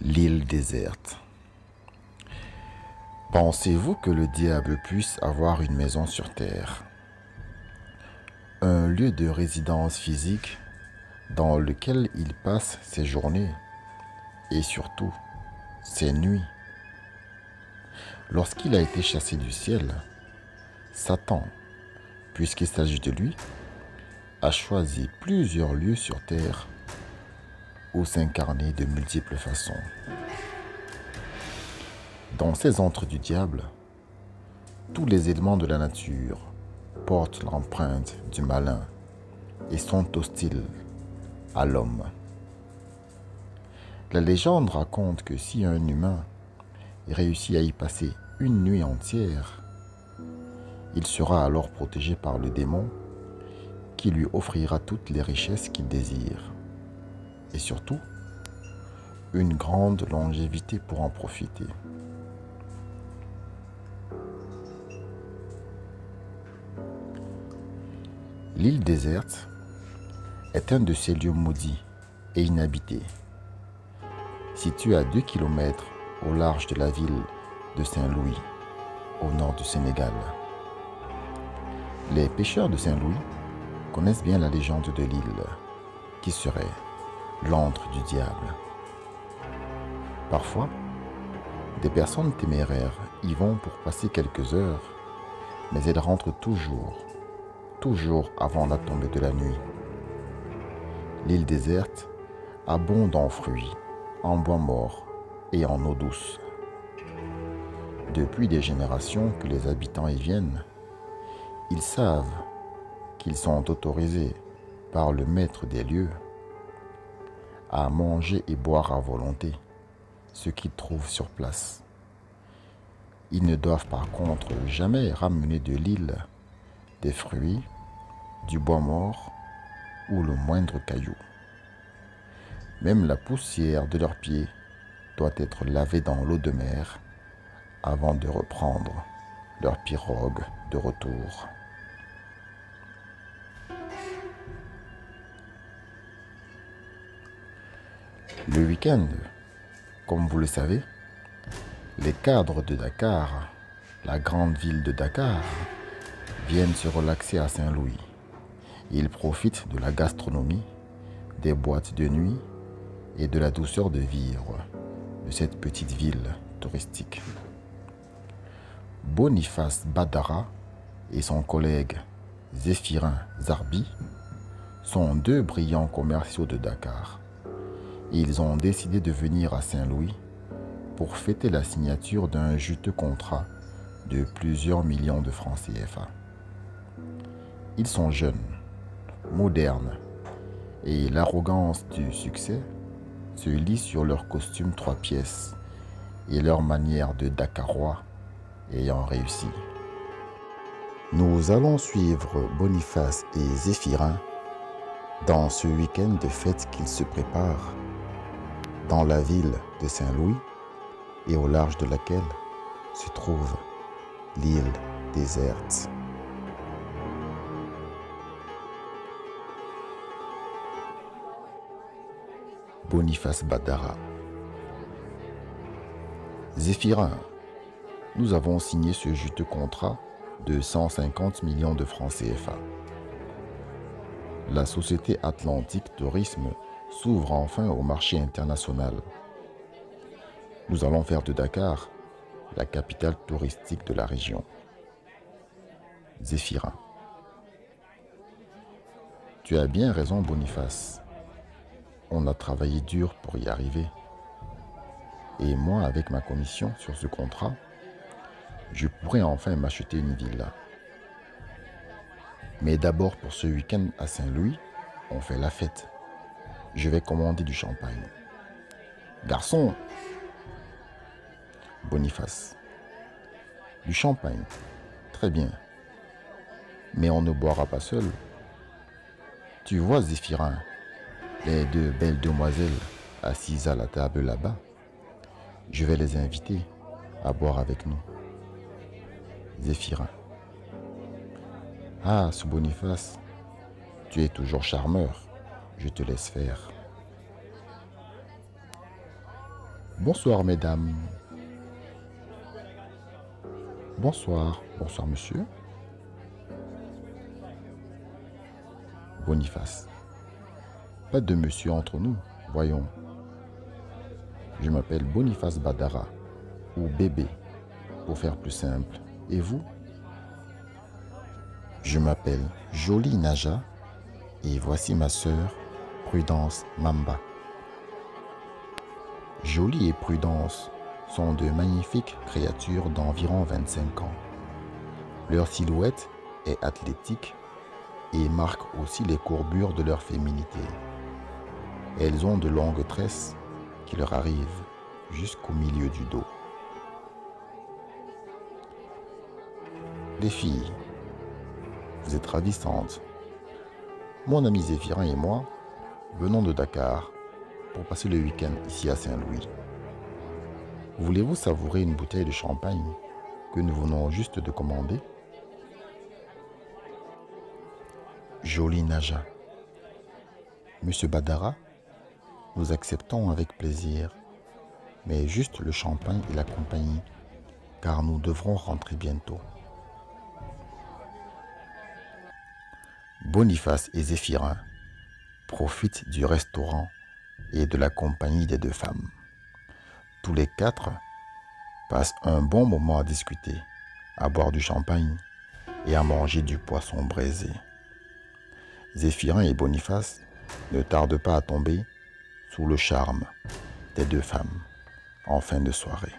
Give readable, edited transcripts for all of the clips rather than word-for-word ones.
L'île déserte. Pensez-vous que le diable puisse avoir une maison sur terre? Un lieu de résidence physique dans lequel il passe ses journées et surtout ses nuits. Lorsqu'il a été chassé du ciel, Satan, puisqu'il s'agit de lui, a choisi plusieurs lieux sur terre où s'incarner de multiples façons. Dans ces antres du diable, tous les éléments de la nature portent l'empreinte du malin et sont hostiles à l'homme. La légende raconte que si un humain réussit à y passer une nuit entière, il sera alors protégé par le démon qui lui offrira toutes les richesses qu'il désire et surtout une grande longévité pour en profiter. L'île déserte est un de ces lieux maudits et inhabités, situé à 2 km au large de la ville de Saint-Louis, au nord du Sénégal. Les pêcheurs de Saint-Louis connaissent bien la légende de l'île, qui serait l'antre du diable. Parfois, des personnes téméraires y vont pour passer quelques heures, mais elles rentrent toujours avant la tombée de la nuit. L'île déserte abonde en fruits, en bois mort et en eau douce. Depuis des générations que les habitants y viennent, ils savent qu'ils sont autorisés par le maître des lieux à manger et boire à volonté ce qu'ils trouvent sur place. Ils ne doivent par contre jamais ramener de l'île des fruits, du bois mort ou le moindre caillou. Même la poussière de leurs pieds doit être lavée dans l'eau de mer avant de reprendre leur pirogue de retour. Le week-end, comme vous le savez, les cadres de Dakar, la grande ville de Dakar, viennent se relaxer à Saint-Louis. Ils profitent de la gastronomie, des boîtes de nuit et de la douceur de vivre de cette petite ville touristique. Boniface Badara et son collègue Zéphirin Zarbi sont deux brillants commerciaux de Dakar. Ils ont décidé de venir à Saint-Louis pour fêter la signature d'un juteux contrat de plusieurs millions de francs CFA. Ils sont jeunes, modernes, et l'arrogance du succès se lit sur leurs costumes 3 pièces et leur manière de Dakarois ayant réussi. Nous allons suivre Boniface et Zéphirin dans ce week-end de fête qu'ils se préparent dans la ville de Saint-Louis et au large de laquelle se trouve l'île déserte. Boniface Badara. Zéphirin, nous avons signé ce juteux contrat de 150 millions de francs CFA. La société Atlantique Tourisme s'ouvre enfin au marché international. Nous allons faire de Dakar la capitale touristique de la région. Zéphirin. Tu as bien raison, Boniface. On a travaillé dur pour y arriver. Et moi, avec ma commission sur ce contrat, je pourrais enfin m'acheter une villa. Mais d'abord, pour ce week-end à Saint-Louis, on fait la fête. Je vais commander du champagne. Garçon! Boniface. Du champagne. Très bien. Mais on ne boira pas seul. Tu vois, Zéphirin, les deux belles demoiselles assises à la table là-bas, je vais les inviter à boire avec nous. Zéphirin. Ah, ce Boniface, tu es toujours charmeur, je te laisse faire. Bonsoir, mesdames. Bonsoir. Bonsoir, monsieur. Boniface. Pas de monsieur entre nous, voyons. Je m'appelle Boniface Badara, ou bébé, pour faire plus simple. Et vous? Je m'appelle Jolie Naja, et voici ma sœur, Prudence Mamba. Jolie et Prudence sont de magnifiques créatures d'environ 25 ans. Leur silhouette est athlétique et marque aussi les courbures de leur féminité. Elles ont de longues tresses qui leur arrivent jusqu'au milieu du dos. Les filles, vous êtes ravissantes. Mon ami Zéphirin et moi venons de Dakar pour passer le week-end ici à Saint-Louis. Voulez-vous savourer une bouteille de champagne que nous venons juste de commander? Jolie Naja. Monsieur Badara, nous acceptons avec plaisir, mais juste le champagne et la compagnie, car nous devrons rentrer bientôt. Boniface et Zéphirin profitent du restaurant et de la compagnie des deux femmes. Tous les quatre passent un bon moment à discuter, à boire du champagne et à manger du poisson braisé. Zéphirin et Boniface ne tardent pas à tomber sous le charme des deux femmes en fin de soirée.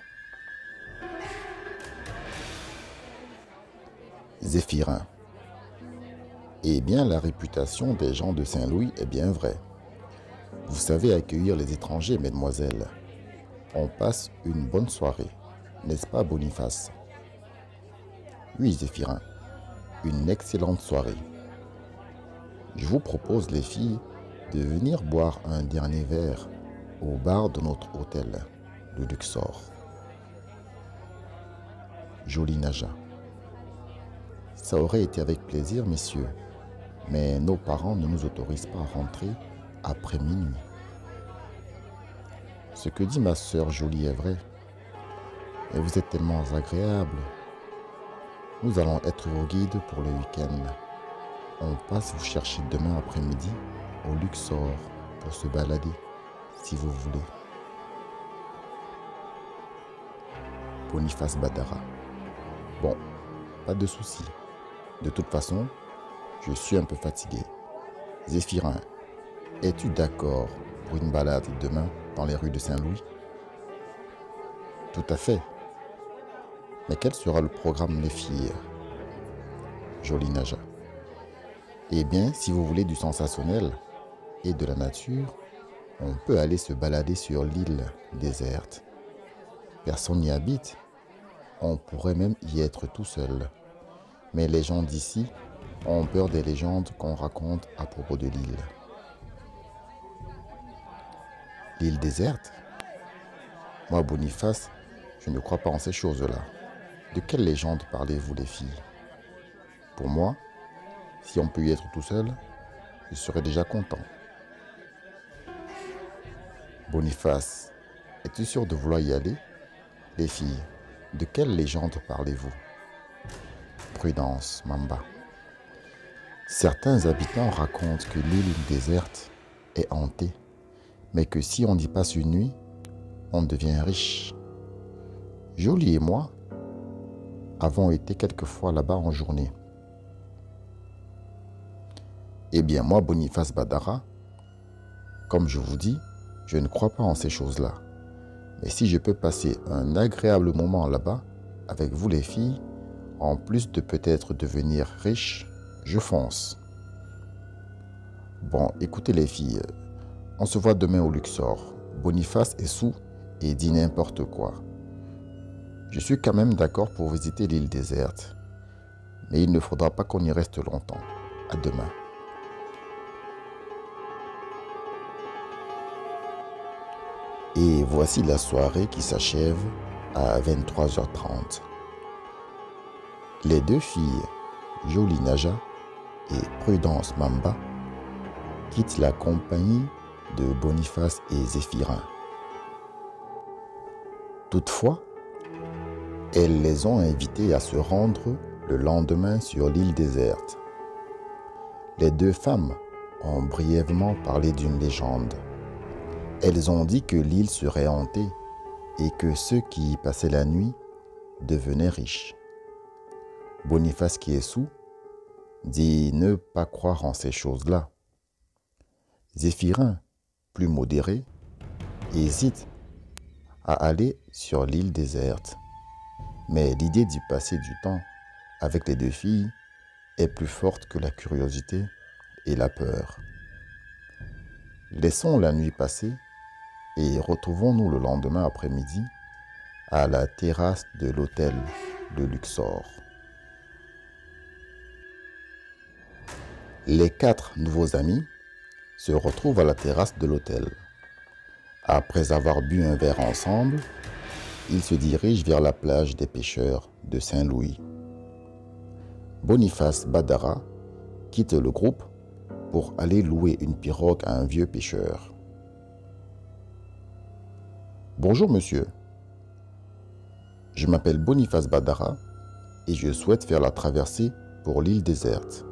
Zéphirin. Eh bien, la réputation des gens de Saint-Louis est bien vraie. Vous savez accueillir les étrangers, mesdemoiselles. On passe une bonne soirée, n'est-ce pas, Boniface? Oui, Zéphirin, une excellente soirée. Je vous propose, les filles, de venir boire un dernier verre au bar de notre hôtel, le Luxor. Jolie Naja. Ça aurait été avec plaisir, messieurs, mais nos parents ne nous autorisent pas à rentrer après minuit. Ce que dit ma sœur Jolie est vrai. Et vous êtes tellement agréable. Nous allons être vos guides pour le week-end. On passe vous chercher demain après-midi au Luxor pour se balader, si vous voulez. Boniface Badara. Bon, pas de souci. De toute façon, je suis un peu fatigué. Zéphirin, es-tu d'accord pour une balade demain dans les rues de Saint-Louis? Tout à fait. Mais quel sera le programme, les filles? Jolie Naja. Eh bien, si vous voulez du sensationnel et de la nature, on peut aller se balader sur l'île déserte. Personne n'y habite. On pourrait même y être tout seul. Mais les gens d'ici ont peur des légendes qu'on raconte à propos de l'île. L'île déserte? Moi, Boniface, je ne crois pas en ces choses-là. De quelle légende parlez-vous, les filles? Pour moi, si on peut y être tout seul, je serais déjà content. Boniface, es-tu sûr de vouloir y aller? Les filles, de quelle légende parlez-vous? Prudence, Mamba. Certains habitants racontent que l'île déserte est hantée, mais que si on y passe une nuit, on devient riche. Jolie et moi avons été quelques fois là-bas en journée. Eh bien, moi, Boniface Badara, comme je vous dis, je ne crois pas en ces choses-là. Mais si je peux passer un agréable moment là-bas, avec vous les filles, en plus de peut-être devenir riche, je fonce. Bon, écoutez les filles, on se voit demain au Luxor. Boniface est saoul et dit n'importe quoi. Je suis quand même d'accord pour visiter l'île déserte, mais il ne faudra pas qu'on y reste longtemps. À demain. Et voici la soirée qui s'achève à 23h30. Les deux filles, Jolie Naja et Prudence Mamba, quittent la compagnie de Boniface et Zéphirin. Toutefois, elles les ont invités à se rendre le lendemain sur l'île déserte. Les deux femmes ont brièvement parlé d'une légende. Elles ont dit que l'île serait hantée et que ceux qui y passaient la nuit devenaient riches. Boniface, qui est soûl, dit ne pas croire en ces choses-là. Zéphirin, plus modéré, hésite à aller sur l'île déserte. Mais l'idée d'y passer du temps avec les deux filles est plus forte que la curiosité et la peur. Laissons la nuit passer et retrouvons-nous le lendemain après-midi à la terrasse de l'hôtel de Luxor. Les 4 nouveaux amis se retrouvent à la terrasse de l'hôtel. Après avoir bu un verre ensemble, ils se dirigent vers la plage des pêcheurs de Saint-Louis. Boniface Badara quitte le groupe pour aller louer une pirogue à un vieux pêcheur. « Bonjour monsieur, je m'appelle Boniface Badara et je souhaite faire la traversée pour l'île déserte. »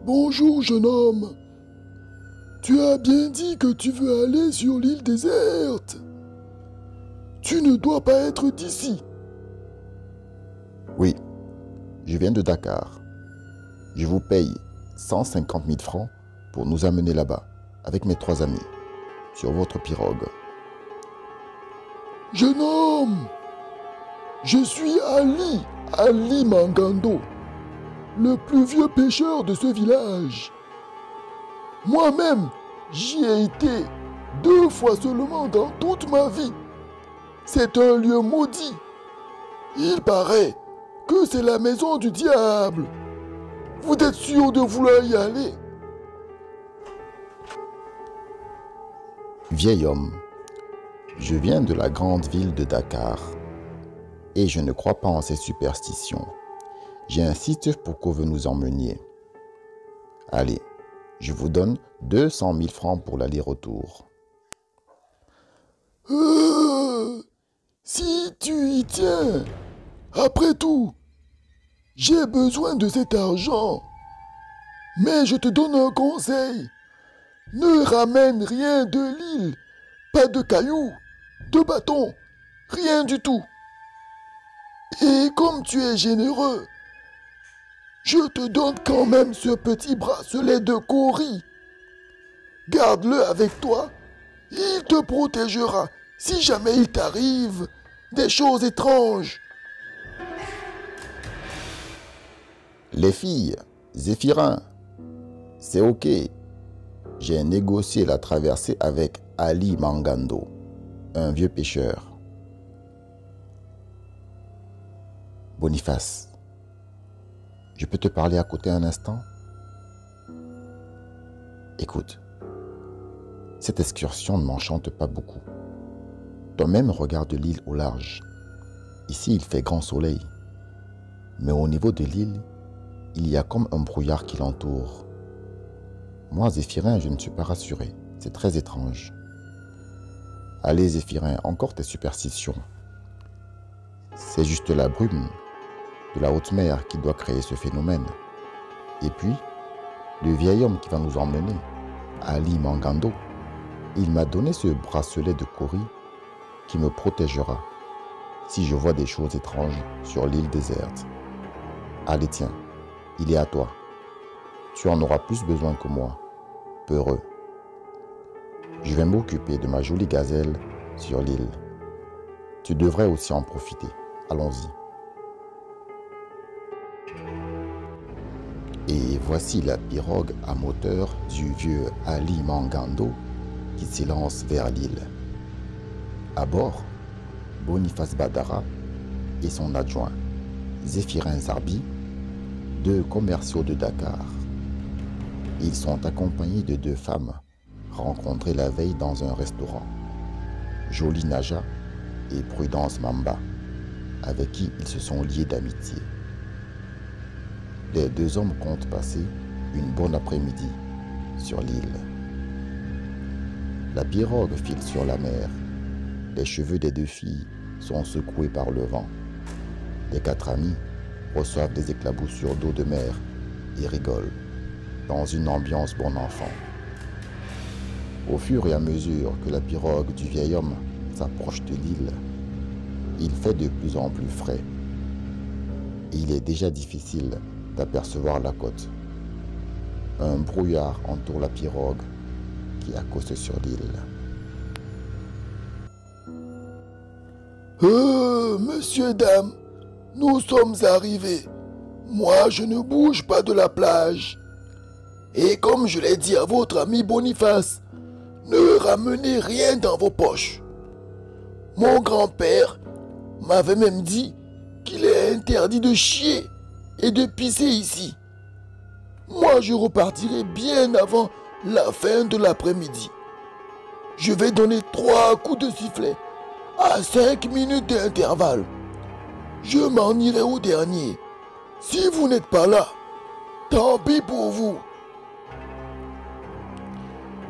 Bonjour jeune homme. Tu as bien dit que tu veux aller sur l'île déserte. Tu ne dois pas être d'ici. Oui, je viens de Dakar. Je vous paye 150 000 francs pour nous amener là-bas avec mes 3 amis sur votre pirogue. Jeune homme, je suis Ali Mangando, le plus vieux pêcheur de ce village. Moi-même, j'y ai été 2 fois seulement dans toute ma vie. C'est un lieu maudit. Il paraît que c'est la maison du diable. Vous êtes sûr de vouloir y aller? Vieil homme, je viens de la grande ville de Dakar et je ne crois pas en ces superstitions. J'insiste pour que vous nous emmeniez. Allez, je vous donne 200 000 francs pour l'aller-retour. Si tu y tiens, après tout, j'ai besoin de cet argent. Mais je te donne un conseil. Ne ramène rien de l'île, pas de cailloux, de bâtons, rien du tout. Et comme tu es généreux, je te donne quand même ce petit bracelet de Kori. Garde-le avec toi, il te protégera si jamais il t'arrive des choses étranges. Les filles, Zéphirin, c'est ok. J'ai négocié la traversée avec Ali Mangando, un vieux pêcheur. Boniface, je peux te parler à côté un instant? Écoute, cette excursion ne m'enchante pas beaucoup. Toi-même regarde l'île au large. Ici, il fait grand soleil. Mais au niveau de l'île, il y a comme un brouillard qui l'entoure. Moi, Zéphirin, je ne suis pas rassuré. C'est très étrange. Allez, Zéphirin, encore tes superstitions. C'est juste la brume de la haute mer qui doit créer ce phénomène. Et puis, le vieil homme qui va nous emmener, Ali Mangando, il m'a donné ce bracelet de Kori qui me protégera si je vois des choses étranges sur l'île déserte. Allez, tiens, il est à toi. Tu en auras plus besoin que moi, peureux. Je vais m'occuper de ma jolie gazelle sur l'île. Tu devrais aussi en profiter. Allons-y. Et voici la pirogue à moteur du vieux Ali Mangando qui s'élance vers l'île. À bord, Boniface Badara et son adjoint, Zéphirin Zarbi, 2 commerciaux de Dakar. Ils sont accompagnés de 2 femmes rencontrées la veille dans un restaurant, Jolie Naja et Prudence Mamba, avec qui ils se sont liés d'amitié. Les 2 hommes comptent passer une bonne après-midi sur l'île. La pirogue file sur la mer. Les cheveux des deux filles sont secoués par le vent. Les quatre amis reçoivent des éclaboussures d'eau de mer et rigolent dans une ambiance bon enfant. Au fur et à mesure que la pirogue du vieil homme s'approche de l'île, il fait de plus en plus frais. Et il est déjà difficile d'apercevoir la côte. Un brouillard entoure la pirogue qui accoste sur l'île. Monsieur, dame, nous sommes arrivés. Moi, je ne bouge pas de la plage. Et comme je l'ai dit à votre ami Boniface, ne ramenez rien dans vos poches. Mon grand-père m'avait même dit qu'il est interdit de chier et de pisser ici. Moi, je repartirai bien avant la fin de l'après-midi. Je vais donner 3 coups de sifflet à 5 minutes d'intervalle. Je m'en irai au dernier. Si vous n'êtes pas là, tant pis pour vous.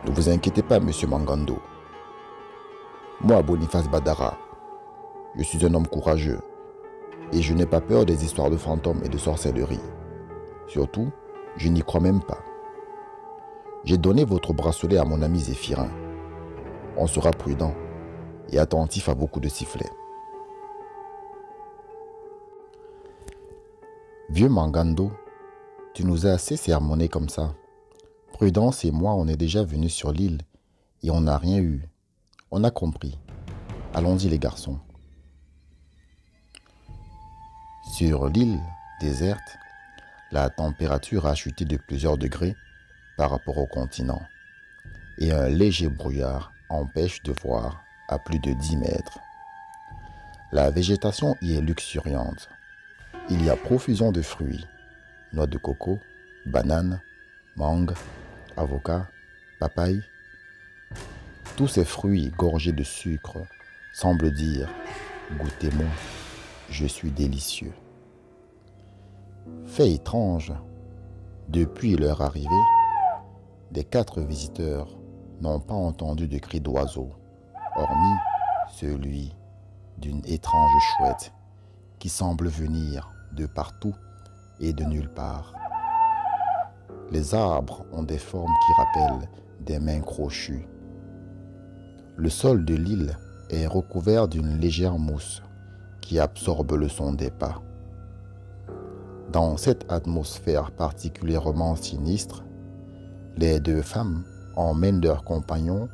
Ne vous inquiétez pas, monsieur Mangando. Moi, Boniface Badara, je suis un homme courageux et je n'ai pas peur des histoires de fantômes et de sorcellerie. Surtout, je n'y crois même pas. J'ai donné votre bracelet à mon ami Zéphirin. On sera prudent et attentif à beaucoup de sifflets. Vieux Mangando, tu nous as assez sermonné comme ça. Prudence et moi, on est déjà venus sur l'île et on n'a rien eu. On a compris. Allons-y les garçons. Sur l'île déserte, la température a chuté de plusieurs degrés par rapport au continent et un léger brouillard empêche de voir à plus de 10 mètres. La végétation y est luxuriante. Il y a profusion de fruits, noix de coco, bananes, mangues, avocats, papayes. Tous ces fruits gorgés de sucre semblent dire « Goûtez-moi, je suis délicieux ». Fait étrange, depuis leur arrivée, des 4 visiteurs n'ont pas entendu de cris d'oiseaux, hormis celui d'une étrange chouette qui semble venir de partout et de nulle part. Les arbres ont des formes qui rappellent des mains crochues. Le sol de l'île est recouvert d'une légère mousse qui absorbe le son des pas. Dans cette atmosphère particulièrement sinistre, les 2 femmes emmènent leurs compagnons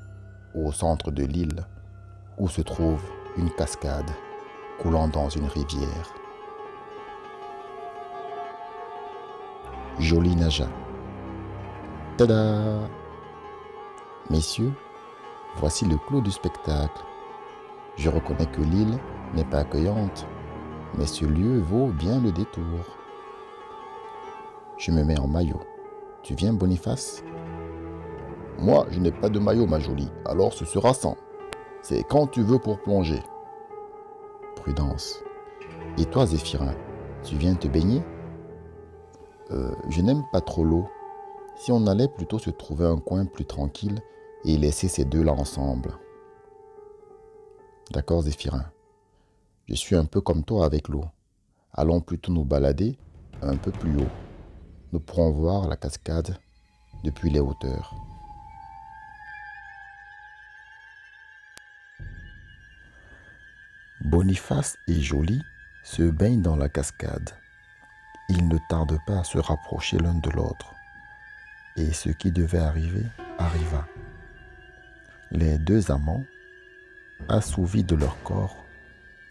au centre de l'île où se trouve une cascade coulant dans une rivière. Jolie Naja. Tada! Messieurs, voici le clou du spectacle. Je reconnais que l'île n'est pas accueillante, mais ce lieu vaut bien le détour. Je me mets en maillot. Tu viens, Boniface? Moi, je n'ai pas de maillot, ma jolie, alors ce sera sans. C'est quand tu veux pour plonger. Prudence. Et toi, Zéphirin, tu viens te baigner? Je n'aime pas trop l'eau. Si on allait plutôt se trouver un coin plus tranquille et laisser ces deux-là ensemble. D'accord, Zéphirin. Je suis un peu comme toi avec l'eau. Allons plutôt nous balader un peu plus haut. Nous pourrons voir la cascade depuis les hauteurs. Boniface et Jolie se baignent dans la cascade. Ils ne tardent pas à se rapprocher l'un de l'autre. Et ce qui devait arriver, arriva. Les 2 amants, assouvis de leur corps,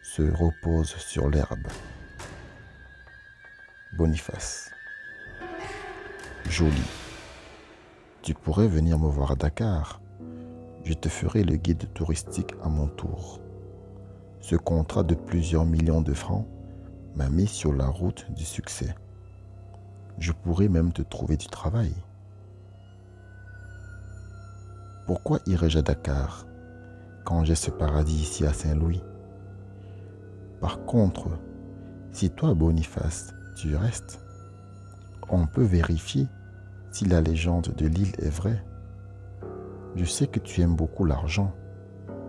se reposent sur l'herbe. Boniface. Jolie. Tu pourrais venir me voir à Dakar. Je te ferai le guide touristique à mon tour. Ce contrat de plusieurs millions de francs m'a mis sur la route du succès. Je pourrais même te trouver du travail. Pourquoi irais-je à Dakar quand j'ai ce paradis ici à Saint-Louis? Par contre, si toi, Boniface, tu restes, on peut vérifier si la légende de l'île est vraie. Je sais que tu aimes beaucoup l'argent.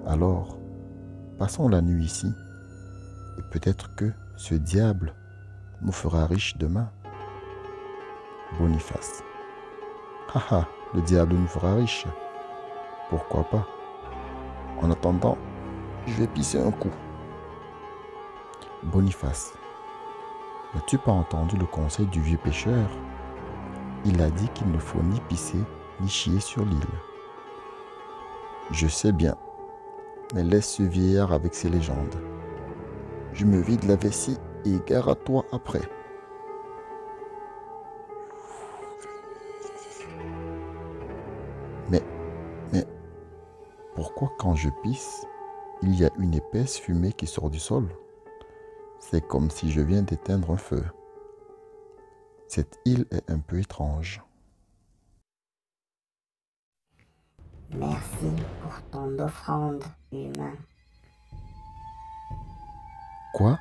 Alors, passons la nuit ici. Et peut-être que ce diable nous fera riches demain. Boniface. Haha, le diable nous fera riches. Pourquoi pas? En attendant, je vais pisser un coup. Boniface. N'as-tu pas entendu le conseil du vieux pêcheur? Il a dit qu'il ne faut ni pisser ni chier sur l'île. Je sais bien, mais laisse ce vieillard avec ses légendes. Je me vide la vessie et gare à toi après. Mais, pourquoi quand je pisse, il y a une épaisse fumée qui sort du sol? C'est comme si je viens d'éteindre un feu. Cette île est un peu étrange. Merci pour ton offrande, humain. Quoi?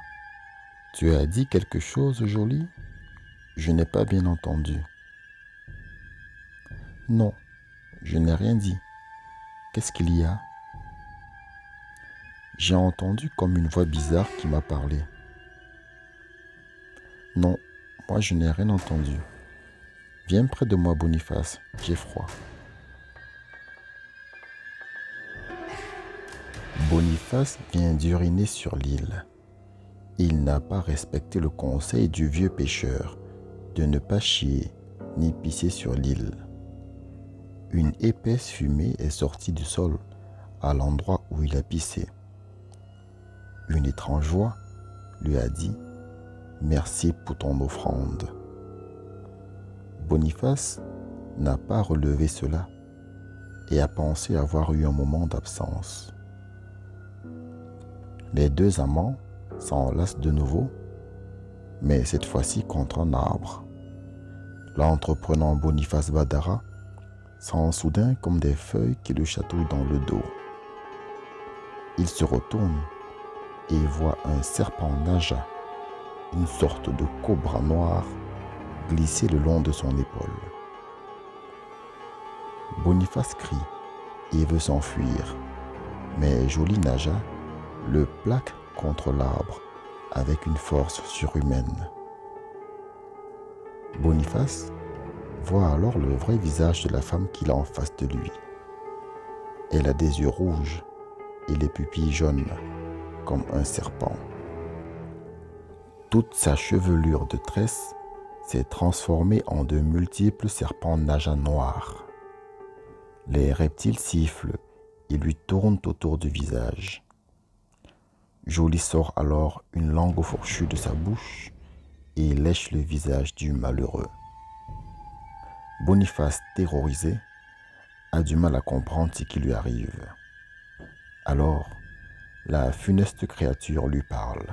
Tu as dit quelque chose, Jolie? Je n'ai pas bien entendu. Non, je n'ai rien dit. Qu'est-ce qu'il y a? J'ai entendu comme une voix bizarre qui m'a parlé. Non, moi je n'ai rien entendu. Viens près de moi, Boniface, j'ai froid. Boniface vient d'uriner sur l'île. Il n'a pas respecté le conseil du vieux pêcheur de ne pas chier ni pisser sur l'île. Une épaisse fumée est sortie du sol à l'endroit où il a pissé. Une étrange voix lui a dit « Merci pour ton offrande ». Boniface n'a pas relevé cela et a pensé avoir eu un moment d'absence. Les deux amants s'enlacent de nouveau, mais cette fois-ci contre un arbre. L'entreprenant Boniface Badara sent soudain comme des feuilles qui le chatouillent dans le dos. Il se retourne et voit un serpent naja, une sorte de cobra noir, glisser le long de son épaule. Boniface crie et veut s'enfuir, mais Jolie Naja le plaque contre l'arbre avec une force surhumaine. Boniface voit alors le vrai visage de la femme qu'il a en face de lui. Elle a des yeux rouges et les pupilles jaunes comme un serpent. Toute sa chevelure de tresse s'est transformée en de multiples serpents naja noirs. Les reptiles sifflent et lui tournent autour du visage. Jolie sort alors une langue fourchue de sa bouche et lèche le visage du malheureux. Boniface, terrorisé, a du mal à comprendre ce qui lui arrive. Alors, la funeste créature lui parle.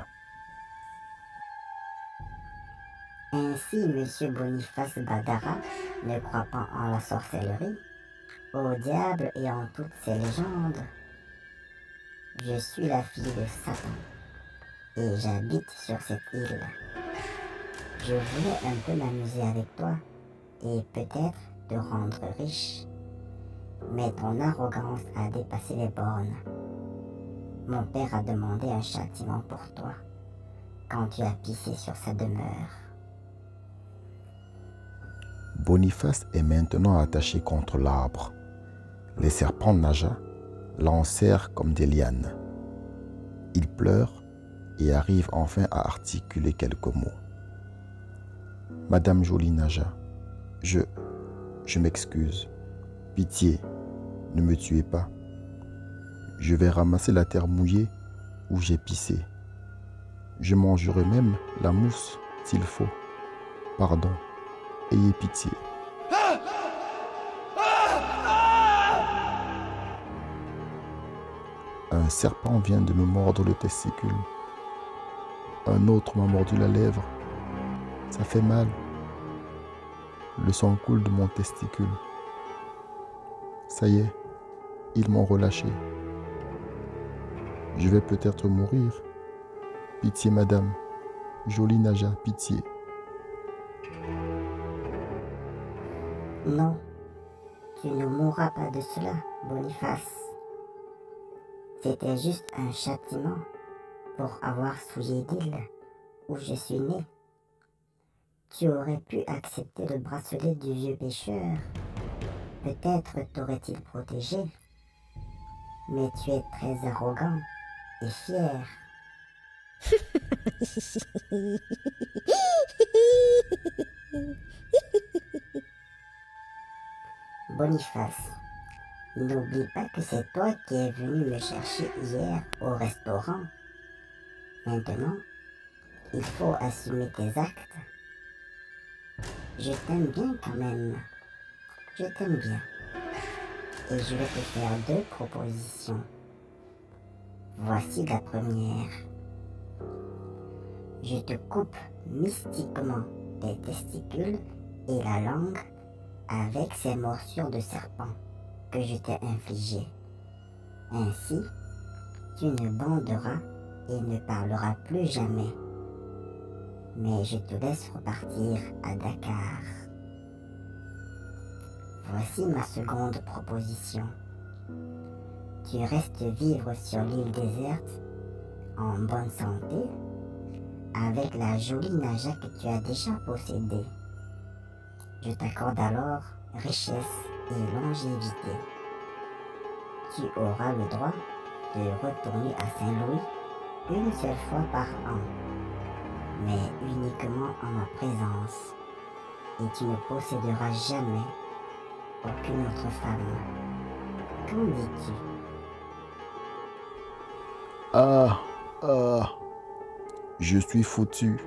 Ainsi, monsieur Boniface Badara ne croit pas en la sorcellerie, au diable et en toutes ses légendes. Je suis la fille de Satan et j'habite sur cette île. Je voulais un peu m'amuser avec toi et peut-être te rendre riche. Mais ton arrogance a dépassé les bornes. Mon père a demandé un châtiment pour toi quand tu as pissé sur sa demeure. Boniface est maintenant attaché contre l'arbre. Les serpents naja l'enserrent comme des lianes. Il pleure et arrive enfin à articuler quelques mots. Madame Jolie Naja, je m'excuse. Pitié, ne me tuez pas. Je vais ramasser la terre mouillée où j'ai pissé. Je mangerai même la mousse s'il faut. Pardon, ayez pitié. Un serpent vient de me mordre le testicule. Un autre m'a mordu la lèvre. Ça fait mal. Le sang coule de mon testicule. Ça y est, ils m'ont relâché. Je vais peut-être mourir. Pitié, madame. Jolie Naja, pitié. Non, tu ne mourras pas de cela. Boniface, c'était juste un châtiment pour avoir souillé l'île où je suis né. Tu aurais pu accepter le bracelet du vieux pêcheur. Peut-être t'aurait-il protégé. Mais tu es très arrogant et fier. Boniface, n'oublie pas que c'est toi qui es venu me chercher hier au restaurant. Maintenant, il faut assumer tes actes. Je t'aime bien quand même. Je t'aime bien. Et je vais te faire 2 propositions. Voici la première. Je te coupe mystiquement tes testicules et la langue avec ces morsures de serpent que je t'ai infligées. Ainsi, tu ne banderas et ne parleras plus jamais. Mais je te laisse repartir à Dakar. Voici ma seconde proposition. Tu restes vivre sur l'île déserte en bonne santé avec la jolie Naja que tu as déjà possédée. Je t'accorde alors richesse et longévité. Tu auras le droit de retourner à Saint-Louis une seule fois par an, mais uniquement en ma présence, et tu ne posséderas jamais aucune autre femme. Qu'en dis-tu? Je suis foutu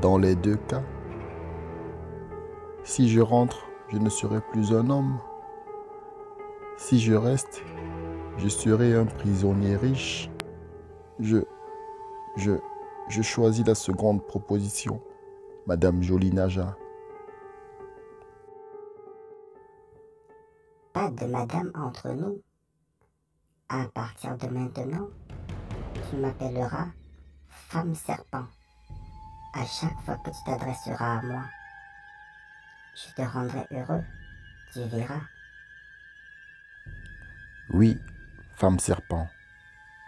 dans les 2 cas. Si je rentre, je ne serai plus un homme. Si je reste, je serai un prisonnier riche. Je choisis la seconde proposition, Madame Jolie Naja. Pas de madame entre nous. À partir de maintenant, tu m'appelleras femme serpent. À chaque fois que tu t'adresseras à moi, je te rendrai heureux, tu verras. Oui, femme serpent,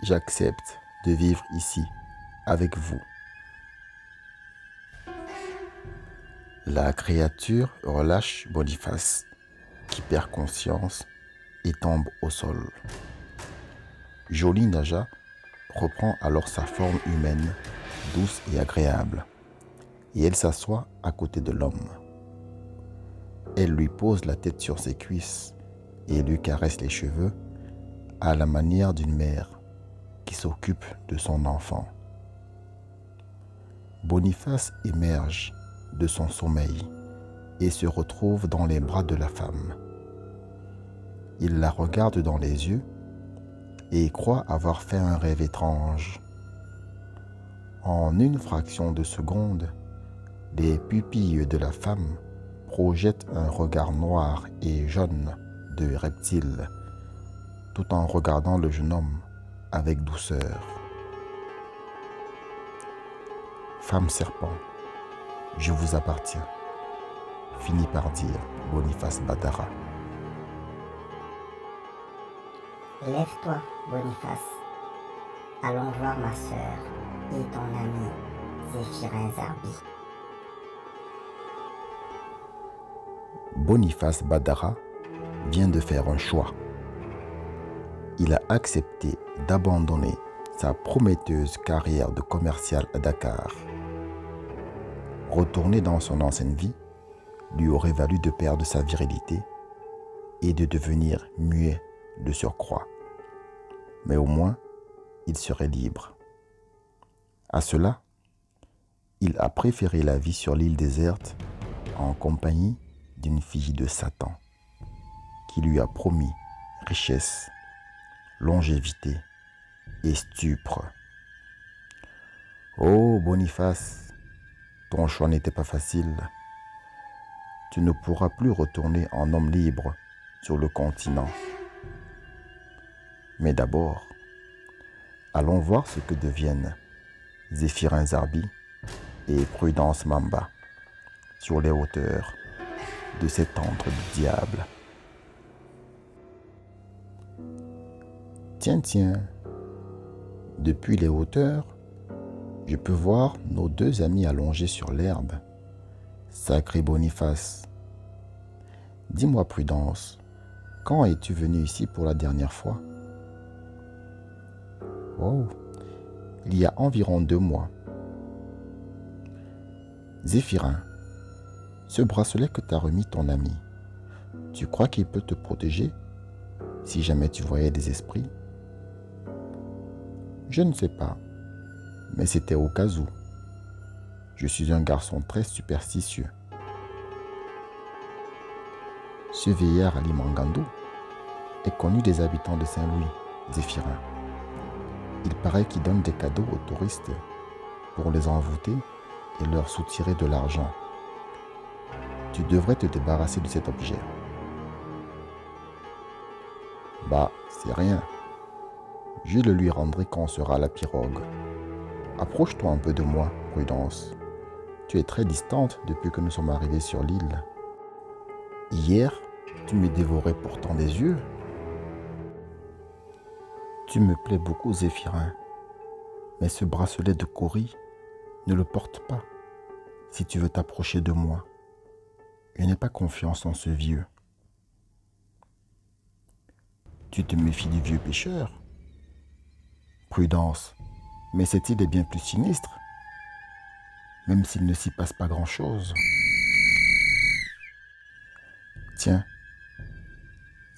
j'accepte de vivre ici avec vous. La créature relâche Boniface, qui perd conscience et tombe au sol. Jolie Naja reprend alors sa forme humaine, douce et agréable, et elle s'assoit à côté de l'homme. Elle lui pose la tête sur ses cuisses et lui caresse les cheveux à la manière d'une mère qui s'occupe de son enfant. Boniface émerge de son sommeil et se retrouve dans les bras de la femme. Il la regarde dans les yeux et croit avoir fait un rêve étrange. En une fraction de seconde, les pupilles de la femme projettent un regard noir et jaune de reptile, tout en regardant le jeune homme avec douceur. Femme serpent, je vous appartiens, finit par dire Boniface Badara. Lève-toi, Boniface. Allons voir ma sœur et ton ami Zéphirin Zarbi. Boniface Badara vient de faire un choix. Il a accepté d'abandonner sa prometteuse carrière de commercial à Dakar. Retourner dans son ancienne vie lui aurait valu de perdre sa virilité et de devenir muet de surcroît. Mais au moins, il serait libre. À cela, il a préféré la vie sur l'île déserte en compagnie d'une fille de Satan qui lui a promis richesse, longévité et stupre. Oh Boniface, ton choix n'était pas facile. Tu ne pourras plus retourner en homme libre sur le continent. Mais d'abord, allons voir ce que deviennent Zéphirin Zarbi et Prudence Mamba sur les hauteurs de cet antre du diable. Tiens, tiens, depuis les hauteurs, je peux voir nos deux amis allongés sur l'herbe. Sacré Boniface. Dis-moi, Prudence, quand es-tu venu ici pour la dernière fois? Oh, il y a environ 2 mois. Zéphirin, ce bracelet que t'a remis ton ami, tu crois qu'il peut te protéger si jamais tu voyais des esprits? Je ne sais pas, mais c'était au cas où. Je suis un garçon très superstitieux. Ce vieillard Ali Mangando est connu des habitants de Saint-Louis, Zéphirin. Il paraît qu'il donne des cadeaux aux touristes pour les envoûter et leur soutirer de l'argent. Tu devrais te débarrasser de cet objet. Bah, c'est rien. Je le lui rendrai quand on sera à la pirogue. Approche-toi un peu de moi, Prudence. Tu es très distante depuis que nous sommes arrivés sur l'île. Hier, tu me dévorais pourtant des yeux. Tu me plais beaucoup, Zéphirin, mais ce bracelet de Cori, ne le porte pas si tu veux t'approcher de moi. Je n'ai pas confiance en ce vieux. Tu te méfies du vieux pêcheur? Prudence, mais cette île est bien plus sinistre, même s'il ne s'y passe pas grand-chose. Tiens,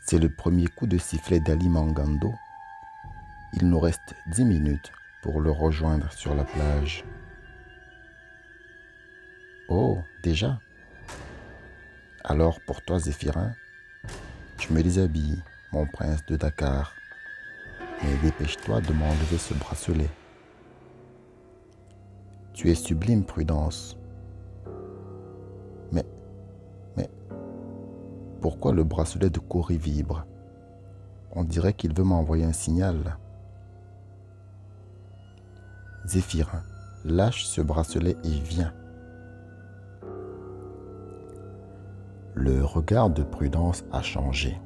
c'est le premier coup de sifflet d'Ali Mangando. Il nous reste 10 minutes pour le rejoindre sur la plage. Oh, déjà? Alors pour toi, Zéphirin, je me déshabille, mon prince de Dakar. Mais dépêche-toi de m'enlever ce bracelet. Tu es sublime, Prudence. Mais, pourquoi le bracelet de Cori vibre? On dirait qu'il veut m'envoyer un signal. Zéphirin, lâche ce bracelet et viens. Le regard de Prudence a changé.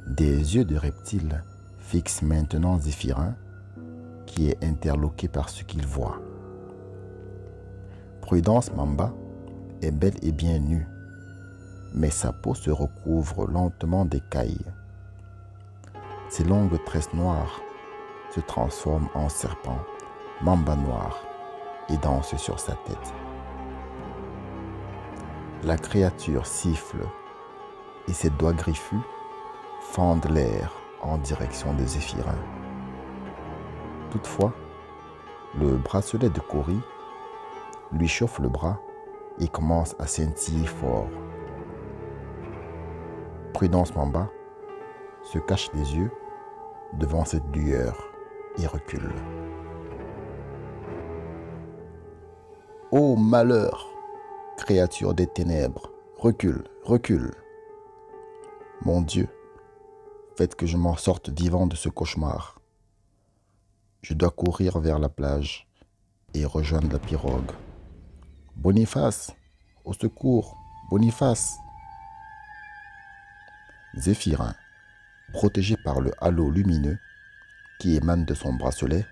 Des yeux de reptile fixent maintenant Zéphirin, qui est interloqué par ce qu'il voit. Prudence Mamba est bel et bien nue, mais sa peau se recouvre lentement d'écailles. Ses longues tresses noires se transforment en serpent, Mamba noir, et danse sur sa tête. La créature siffle et ses doigts griffus fendent l'air en direction de Zéphirin. Toutefois, le bracelet de Cori lui chauffe le bras et commence à scintiller fort. Prudence Mamba se cache les yeux devant cette lueur et recule. Ô malheur, créature des ténèbres, recule, recule. Mon Dieu, faites que je m'en sorte vivant de ce cauchemar. Je dois courir vers la plage et rejoindre la pirogue. Boniface, au secours, Boniface. Zéphirin, protégé par le halo lumineux qui émane de son bracelet,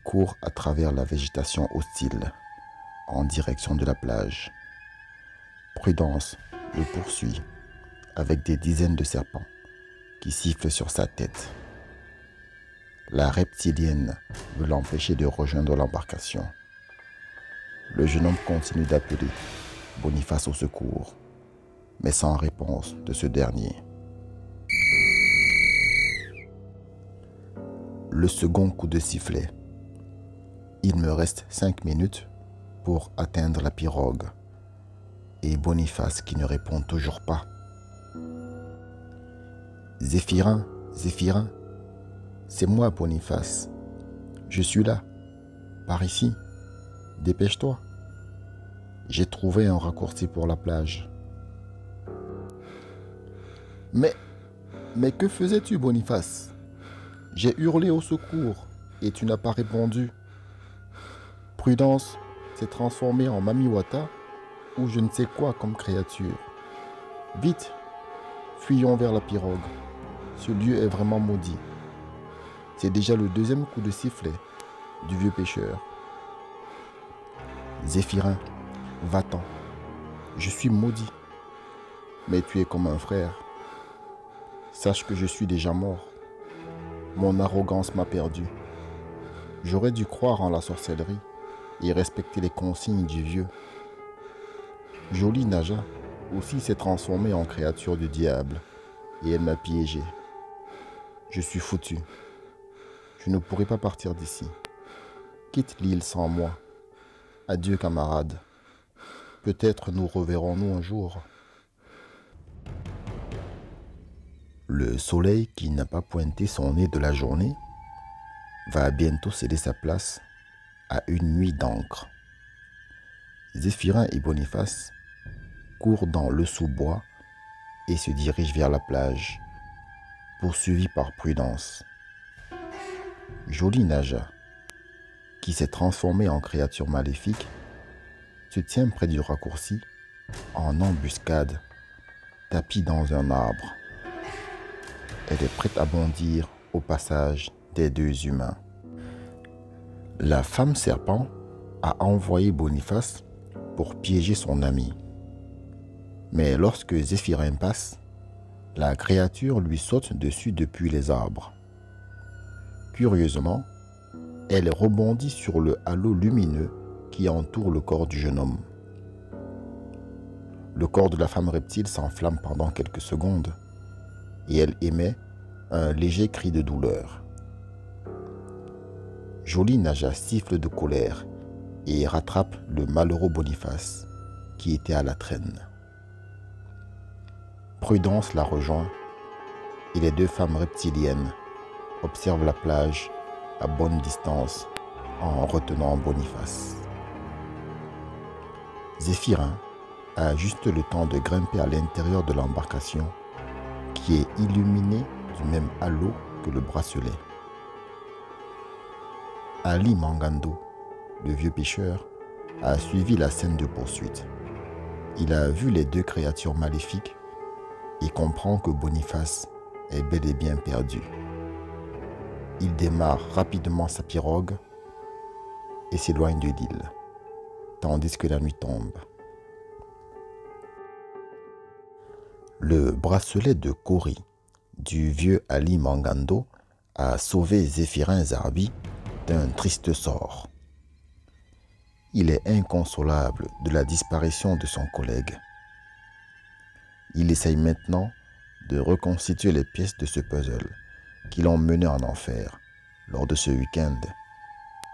court à travers la végétation hostile en direction de la plage. Prudence le poursuit avec des dizaines de serpents qui sifflent sur sa tête. La reptilienne veut l'empêcher de rejoindre l'embarcation. Le jeune homme continue d'appeler Boniface au secours, mais sans réponse de ce dernier. Le second coup de sifflet. Il me reste 5 minutes pour atteindre la pirogue. Et Boniface qui ne répond toujours pas. Zéphirin, Zéphirin, c'est moi Boniface. Je suis là, par ici. Dépêche-toi. J'ai trouvé un raccourci pour la plage. Mais que faisais-tu, Boniface? J'ai hurlé au secours et tu n'as pas répondu. Prudence s'est transformée en Mamiwata ou je ne sais quoi comme créature. Vite, fuyons vers la pirogue. Ce lieu est vraiment maudit. C'est déjà le deuxième coup de sifflet du vieux pêcheur. Zéphirin, va-t'en. Je suis maudit. Mais tu es comme un frère. Sache que je suis déjà mort. Mon arrogance m'a perdu. J'aurais dû croire en la sorcellerie et respecter les consignes du vieux. Jolie Naja aussi s'est transformée en créature du diable et elle m'a piégé. Je suis foutu. Je ne pourrai pas partir d'ici. Quitte l'île sans moi. Adieu camarade. Peut-être nous reverrons-nous un jour. Le soleil qui n'a pas pointé son nez de la journée va bientôt céder sa place à une nuit d'encre. Zéphirin et Boniface courent dans le sous-bois et se dirigent vers la plage, poursuivis par Prudence. Jolie Naja, qui s'est transformée en créature maléfique, se tient près du raccourci en embuscade, tapie dans un arbre. Elle est prête à bondir au passage des deux humains. La femme serpent a envoyé Boniface pour piéger son ami. Mais lorsque Zéphirin passe, la créature lui saute dessus depuis les arbres. Curieusement, elle rebondit sur le halo lumineux qui entoure le corps du jeune homme. Le corps de la femme reptile s'enflamme pendant quelques secondes et elle émet un léger cri de douleur. Jolie Naja siffle de colère et rattrape le malheureux Boniface qui était à la traîne. Prudence la rejoint et les deux femmes reptiliennes observent la plage à bonne distance en retenant Boniface. Zéphirin a juste le temps de grimper à l'intérieur de l'embarcation qui est illuminée du même halo que le bracelet. Ali Mangando, le vieux pêcheur, a suivi la scène de poursuite. Il a vu les deux créatures maléfiques et comprend que Boniface est bel et bien perdu. Il démarre rapidement sa pirogue et s'éloigne de l'île, tandis que la nuit tombe. Le bracelet de Kori du vieux Ali Mangando a sauvé Zéphirin Zarbi d'un triste sort. Il est inconsolable de la disparition de son collègue. Il essaye maintenant de reconstituer les pièces de ce puzzle qui l'ont mené en enfer lors de ce week-end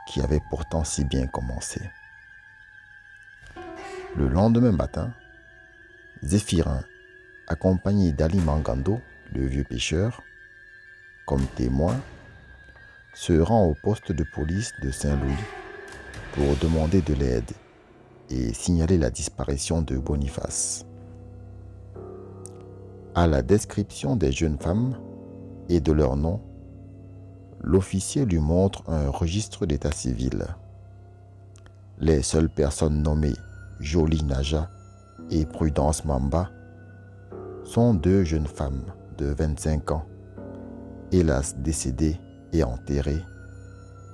qui avait pourtant si bien commencé. Le lendemain matin, Zéphirin, accompagné d'Ali Mangando, le vieux pêcheur, comme témoin, se rend au poste de police de Saint-Louis pour demander de l'aide et signaler la disparition de Boniface. À la description des jeunes femmes et de leur nom, l'officier lui montre un registre d'état civil. Les seules personnes nommées Jolie Naja et Prudence Mamba sont deux jeunes femmes de 25 ans, hélas décédées et enterrées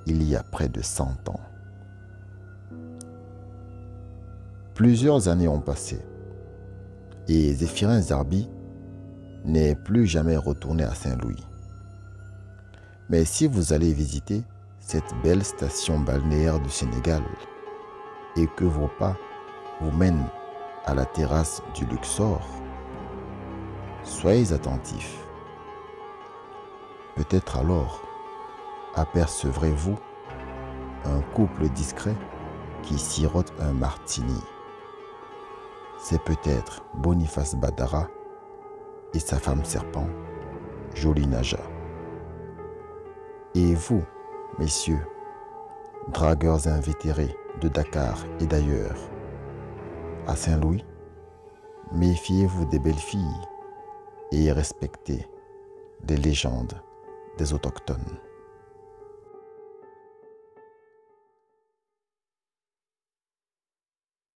il y a près de 100 ans. Plusieurs années ont passé et Zéphirin Zarbi n'est plus jamais retourné à Saint-Louis. Mais si vous allez visiter cette belle station balnéaire du Sénégal et que vos pas vous mènent à la terrasse du Luxor, soyez attentifs. Peut-être alors apercevrez-vous un couple discret qui sirote un martini. C'est peut-être Boniface Badara et sa femme serpent, Jolie Naja. Et vous, messieurs, dragueurs invétérés de Dakar et d'ailleurs, à Saint-Louis, méfiez-vous des belles filles et respectez les légendes des autochtones.